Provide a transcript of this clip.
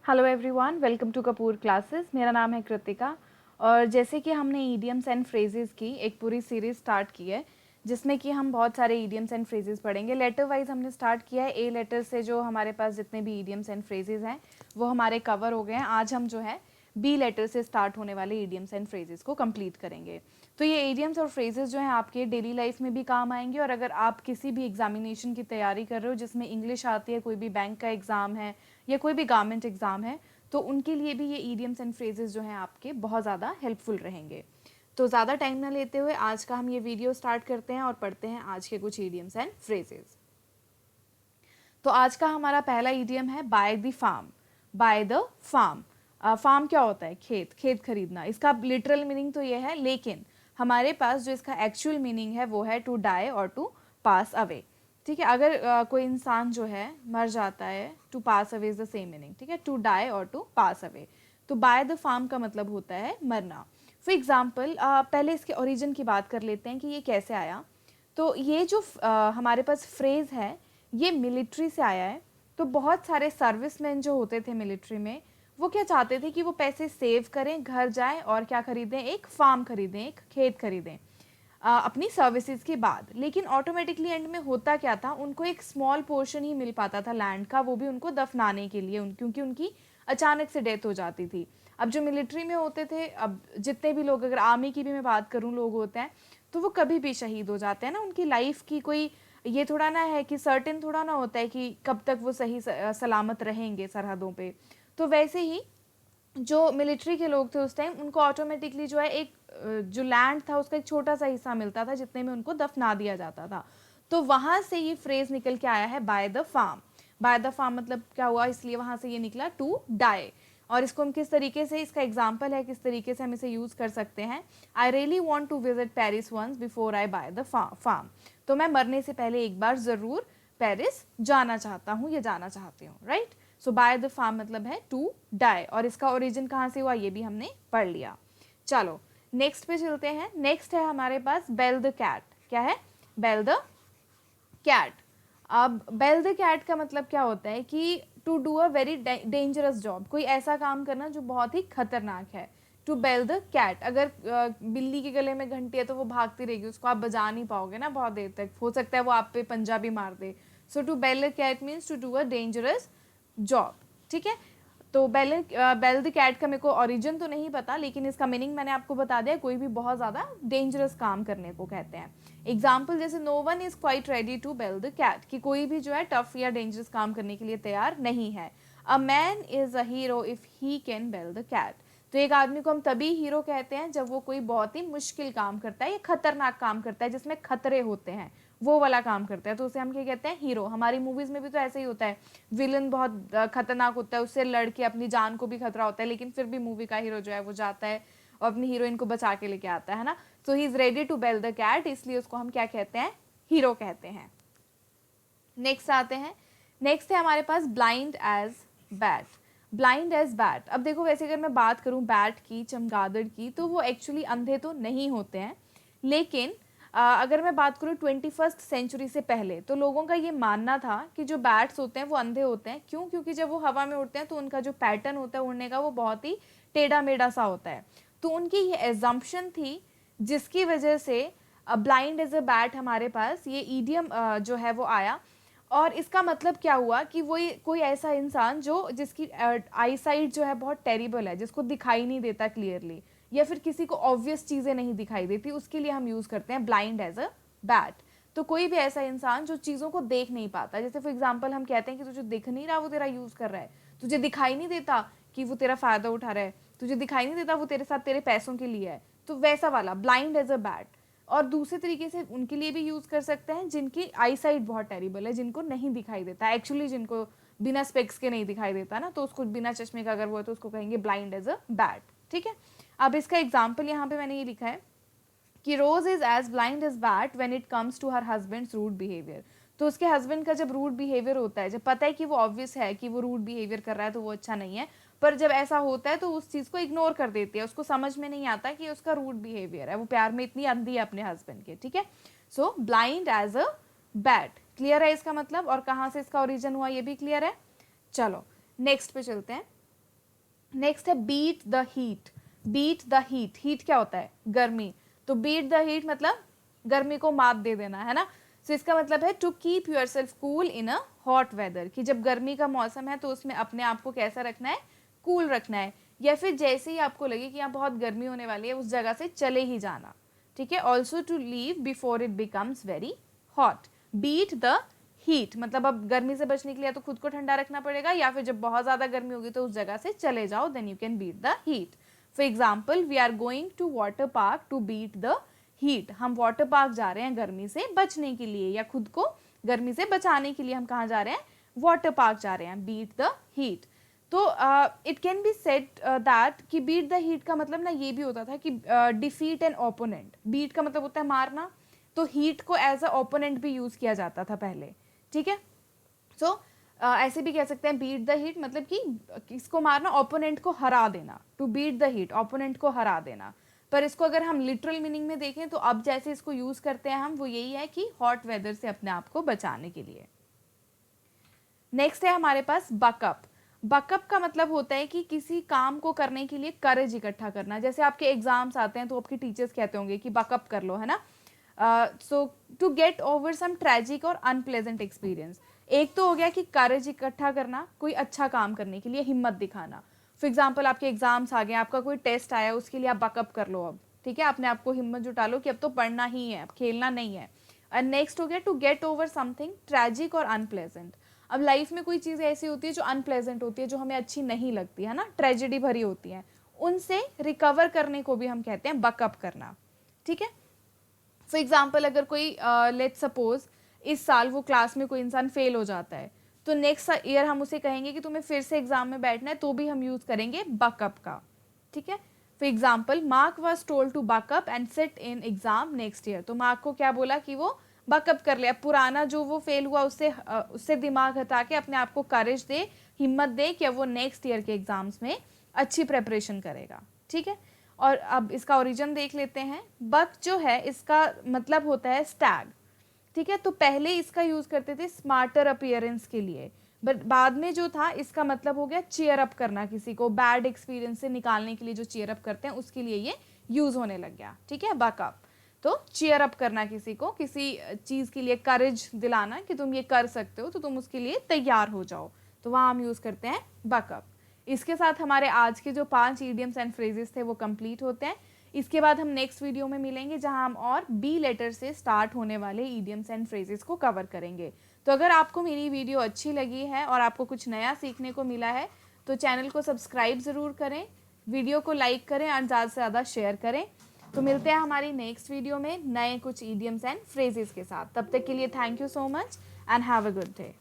Hello everyone, welcome to Kapoor classes. मेरा नाम है कृतिका और जैसे कि हमने ईडियम्स एंड फ्रेजेस की एक पूरी सीरीज स्टार्ट की है जिसमें कि हम बहुत सारे ईडियम्स एंड फ्रेजेस पढ़ेंगे। लेटर वाइज हमने स्टार्ट किया है। ए लेटर से जो हमारे पास जितने भी ईडियम्स एंड फ्रेजेस हैं वो हमारे कवर हो गए हैं। आज हम जो है बी लेटर से स्टार्ट होने वाले ईडियम्स एंड फ्रेजेस को कंप्लीट करेंगे। तो ये ईडियम्स और फ्रेजेस जो हैं आपके डेली लाइफ में भी काम आएंगे और अगर आप किसी भी एग्जामिनेशन की तैयारी कर रहे हो जिसमें इंग्लिश आती है, कोई भी बैंक का एग्ज़ाम है या कोई भी गवर्नमेंट एग्ज़ाम है, तो उनके लिए भी ये ईडियम्स एंड फ्रेजेस जो हैं आपके बहुत ज़्यादा हेल्पफुल रहेंगे। तो ज़्यादा टाइम ना लेते हुए आज का हम ये वीडियो स्टार्ट करते हैं और पढ़ते हैं आज के कुछ ईडियम्स एंड फ्रेजेस। तो आज का हमारा पहला ईडियम है buy the farm. Buy the farm. Farm क्या होता है? खेत, खेत खरीदना। इसका लिटरल मीनिंग तो ये है, लेकिन हमारे पास जो इसका एक्चुअल मीनिंग है वो है टू डाई और टू पास अवे। ठीक है, अगर कोई इंसान जो है मर जाता है, to pass away is the same meaning. ठीक है, टू डाई और टू पास अवे। तो बाय द फार्म का मतलब होता है मरना। फॉर एग्जाम्पल पहले इसके ओरिजिन की बात कर लेते हैं कि ये कैसे आया। तो ये जो हमारे पास फ्रेज है ये मिलिट्री से आया है। तो बहुत सारे सर्विसमैन जो होते थे मिलिट्री में, वो क्या चाहते थे कि वो पैसे सेव करें, घर जाएं और क्या खरीदें, एक फार्म खरीदें, एक खेत खरीदें अपनी सर्विसेज के बाद। लेकिन ऑटोमेटिकली एंड में होता क्या था, उनको एक स्मॉल पोर्शन ही मिल पाता था लैंड का, वो भी उनको दफनाने के लिए, क्योंकि उनकी अचानक से डेथ हो जाती थी। अब जो मिलिट्री में होते थे, अब जितने भी लोग, अगर आर्मी की भी मैं बात करूं, लोग होते हैं तो वो कभी भी शहीद हो जाते हैं ना। उनकी लाइफ की कोई ये थोड़ा ना है कि सर्टेन थोड़ा ना होता है कि कब तक वो सही सलामत रहेंगे सरहदों पे। तो वैसे ही जो मिलिट्री के लोग थे उस टाइम, उनको ऑटोमेटिकली जो है एक जो लैंड था उसका एक छोटा सा हिस्सा मिलता था जितने में उनको दफना दिया जाता था। तो वहां से ये फ्रेज निकल के आया है buy the farm. Buy the farm मतलब क्या हुआ, इसलिए वहां से ये निकला टू डाई। और इसको हम किस तरीके से, इसका एग्जाम्पल है किस तरीके से हम इसे यूज कर सकते हैं। I really want to visit Paris once before I buy the farm. तो मैं मरने से पहले एक बार जरूर पेरिस जाना चाहता हूँ या जाना चाहती हूँ, right. So buy the farm मतलब है टू डाई, और इसका ओरिजिन कहाँ से हुआ ये भी हमने पढ़ लिया। चलो नेक्स्ट पे चलते हैं। नेक्स्ट है हमारे पास बेल द कैट। क्या है? Bell the cat. अब बेल द कैट का मतलब क्या होता है कि to do a very dangerous job, कोई ऐसा काम करना जो बहुत ही खतरनाक है। टू बेल द कैट, अगर बिल्ली के गले में घंटी है तो वो भागती रहेगी, उसको आप बजा नहीं पाओगे ना बहुत देर तक, हो सकता है वो आप पे पंजाबी मार दे। So to bell the cat means to do a dangerous job. ठीक है, तो बेल द कैट का मेरे को ओरिजिन तो नहीं पता, लेकिन इसका मीनिंग मैंने आपको बता दिया, कोई भी बहुत ज़्यादा डेंजरस काम करने को कहते हैं। एग्जाम्पल जैसे no one is quite ready to bell the cat, कि कोई भी जो है टफ या डेंजरस काम करने के लिए तैयार नहीं है। A man is a hero if he can bell the cat. तो एक आदमी को हम तभी हीरो कहते हैं जब वो कोई बहुत ही मुश्किल काम करता है या खतरनाक काम करता है जिसमें खतरे होते हैं, वो वाला काम करता है, तो उसे हम क्या कहते हैं? हीरो। हमारी मूवीज में भी तो ऐसे ही होता है, विलन बहुत खतरनाक होता है, उससे लड़के अपनी जान को भी खतरा होता है, लेकिन फिर भी मूवी का हीरो जो है वो जाता है और अपनी हीरोइन को बचा के लेके आता है ना। So he is ready to bell the cat, इसलिए उसको हम क्या कहते हैं? हीरो कहते हैं। नेक्स्ट आते हैं। नेक्स्ट है हमारे पास blind as bat. Blind as bat. अब देखो, वैसे अगर मैं बात करूं बैट की, चमगादड़ की, तो वो एक्चुअली अंधे तो नहीं होते हैं, लेकिन अगर मैं बात करूं 21st सेंचुरी से पहले, तो लोगों का ये मानना था कि जो बैट्स होते हैं वो अंधे होते हैं। क्यों? क्योंकि जब वो हवा में उड़ते हैं तो उनका जो पैटर्न होता है उड़ने का वो बहुत ही टेढ़ा मेढ़ा सा होता है। तो उनकी ये एजम्पशन थी, जिसकी वजह से ब्लाइंड एज अ बैट हमारे पास ये ईडियम जो है वो आया। और इसका मतलब क्या हुआ कि वो कोई ऐसा इंसान जो जिसकी आई साइट जो है बहुत टेरिबल है, जिसको दिखाई नहीं देता क्लियरली, या फिर किसी को ऑब्वियस चीजें नहीं दिखाई देती, उसके लिए हम यूज करते हैं ब्लाइंड एज अ बैट। तो कोई भी ऐसा इंसान जो चीजों को देख नहीं पाता, जैसे फॉर एग्जाम्पल हम कहते हैं कि तुझे दिख नहीं रहा वो तेरा यूज कर रहा है, तुझे दिखाई नहीं देता कि वो तेरा फायदा उठा रहा है, तुझे दिखाई नहीं देता वो तेरे साथ तेरे पैसों के लिए है, तो वैसा वाला ब्लाइंड एज अ बैट। और दूसरे तरीके से उनके लिए भी यूज कर सकते हैं जिनकी आई साइट बहुत टेरिबल है, जिनको नहीं दिखाई देता एक्चुअली, जिनको बिना स्पेक्स के नहीं दिखाई देता ना, तो उसको बिना चश्मे का अगर वो है तो उसको कहेंगे ब्लाइंड एज अ बैट। ठीक है, अब इसका एग्जाम्पल यहाँ पे मैंने ये लिखा है कि Rose is as blind as bat when it comes to her husband's rude behaviour. तो उसके हस्बैंड का जब रूड बिहेवियर होता है, जब पता है कि वो ऑब्वियस है कि वो रूड बिहेवियर कर रहा है तो वो अच्छा नहीं है, पर जब ऐसा होता है तो उस चीज को इग्नोर कर देती है, उसको समझ में नहीं आता कि उसका रूड बिहेवियर है, वो प्यार में इतनी अंधी है अपने हस्बैंड के। ठीक है, so blind as a bat. Clear है इसका मतलब, और कहाँ से इसका ओरिजिन हुआ ये भी क्लियर है। चलो नेक्स्ट पे चलते हैं। नेक्स्ट है beat the heat. Beat the heat, heat क्या होता है? गर्मी। तो बीट द हीट मतलब गर्मी को मात दे देना, है ना। सो इसका मतलब है to keep yourself cool in a hot weather, कि जब गर्मी का मौसम है तो उसमें अपने आप को कैसा रखना है? कूल रखना है। या फिर जैसे ही आपको लगे कि यहाँ बहुत गर्मी होने वाली है, उस जगह से चले ही जाना, ठीक है। Also to leave before it becomes very hot. Beat the heat मतलब अब गर्मी से बचने के लिए तो खुद को ठंडा रखना पड़ेगा, या फिर जब बहुत ज़्यादा गर्मी होगी तो उस जगह से चले जाओ, then you can beat the heat. For example, we are going to water park to beat the heat. हम वाटर पार्क जा रहे हैं गर्मी से बचने के लिए, या खुद को गर्मी से बचाने के लिए हम कहाँ जा रहे हैं? वाटर पार्क जा रहे हैं। Beat the heat. तो it can be said that कि बीट द हीट का मतलब ना ये भी होता था कि डिफीट एन ओपोनेंट। बीट का मतलब होता है मारना, तो हीट को एज अ ओपोनेंट भी यूज किया जाता था पहले, ठीक है। सो ऐसे भी कह सकते हैं बीट द हीट मतलब कि किसको मारना? ओपोनेंट को हरा देना। To beat the heat, opponent को हरा देना। पर इसको अगर हम लिटरल मीनिंग में देखें तो अब जैसे इसको यूज करते हैं हम, वो यही है कि हॉट वेदर से अपने आप को बचाने के लिए। नेक्स्ट है हमारे पास बकअप। बकअप का मतलब होता है कि किसी काम को करने के लिए करेज इकट्ठा करना। जैसे आपके एग्जाम्स आते हैं तो आपके टीचर्स कहते होंगे कि बकअप कर लो, है ना। So to get over some tragic और अनप्लेजेंट एक्सपीरियंस। एक तो हो गया कि करेज इकट्ठा करना, कोई अच्छा काम करने के लिए हिम्मत दिखाना। फॉर एग्जाम्पल, आपके एग्जाम्स आ गए, आपका कोई टेस्ट आया, उसके लिए आप बकअप कर लो अब, ठीक है। अपने आप को हिम्मत जुटा लो कि अब तो पढ़ना ही है, अब खेलना नहीं है। एंड नेक्स्ट हो गया to get over something tragic और अनप्लेजेंट। अब लाइफ में कोई चीज़ ऐसी होती है जो अनप्लेजेंट होती है, जो हमें अच्छी नहीं लगती है ना, ट्रेजेडी भरी होती है, उनसे रिकवर करने को भी हम कहते हैं बकअप करना, ठीक है। फॉर एग्जाम्पल, अगर कोई लेट्स सपोज इस साल वो क्लास में कोई इंसान फेल हो जाता है, तो नेक्स्ट ईयर हम उसे कहेंगे कि तुम्हें फिर से एग्जाम में बैठना है, तो भी हम यूज करेंगे बकअप का, ठीक है। For example, Mark was told to buck up and sit in exam next year. तो मार्क को क्या बोला कि वो बकअप कर ले, अब पुराना जो वो फेल हुआ उससे दिमाग हटा के अपने आप को करेज दे, हिम्मत दे कि अब वो नेक्स्ट ईयर के एग्जाम्स में अच्छी प्रेपरेशन करेगा, ठीक है। और अब इसका ओरिजिन देख लेते हैं। बक जो है इसका मतलब होता है स्टैग, ठीक है। तो पहले इसका यूज करते थे स्मार्टर अपीयरेंस के लिए, बट बाद में जो था इसका मतलब हो गया चीयर अप करना, किसी को बैड एक्सपीरियंस से निकालने के लिए जो चीयर अप करते हैं उसके लिए ये यूज होने लग गया, ठीक है। बकअप तो चीयर अप करना, किसी को किसी चीज के लिए करेज दिलाना कि तुम ये कर सकते हो, तो तुम उसके लिए तैयार हो जाओ, तो वहां हम यूज करते हैं बकअप। इसके साथ हमारे आज के जो 5 ईडियम्स एंड फ्रेजेस थे वो कंप्लीट होते हैं। इसके बाद हम नेक्स्ट वीडियो में मिलेंगे, जहां हम और बी लेटर से स्टार्ट होने वाले ईडियम्स एंड फ्रेजेस को कवर करेंगे। तो अगर आपको मेरी वीडियो अच्छी लगी है और आपको कुछ नया सीखने को मिला है, तो चैनल को सब्सक्राइब ज़रूर करें, वीडियो को लाइक करें और ज़्यादा से ज़्यादा शेयर करें। तो मिलते हैं हमारी नेक्स्ट वीडियो में नए कुछ ईडियम्स एंड फ्रेजेस के साथ। तब तक के लिए thank you so much and have a good day.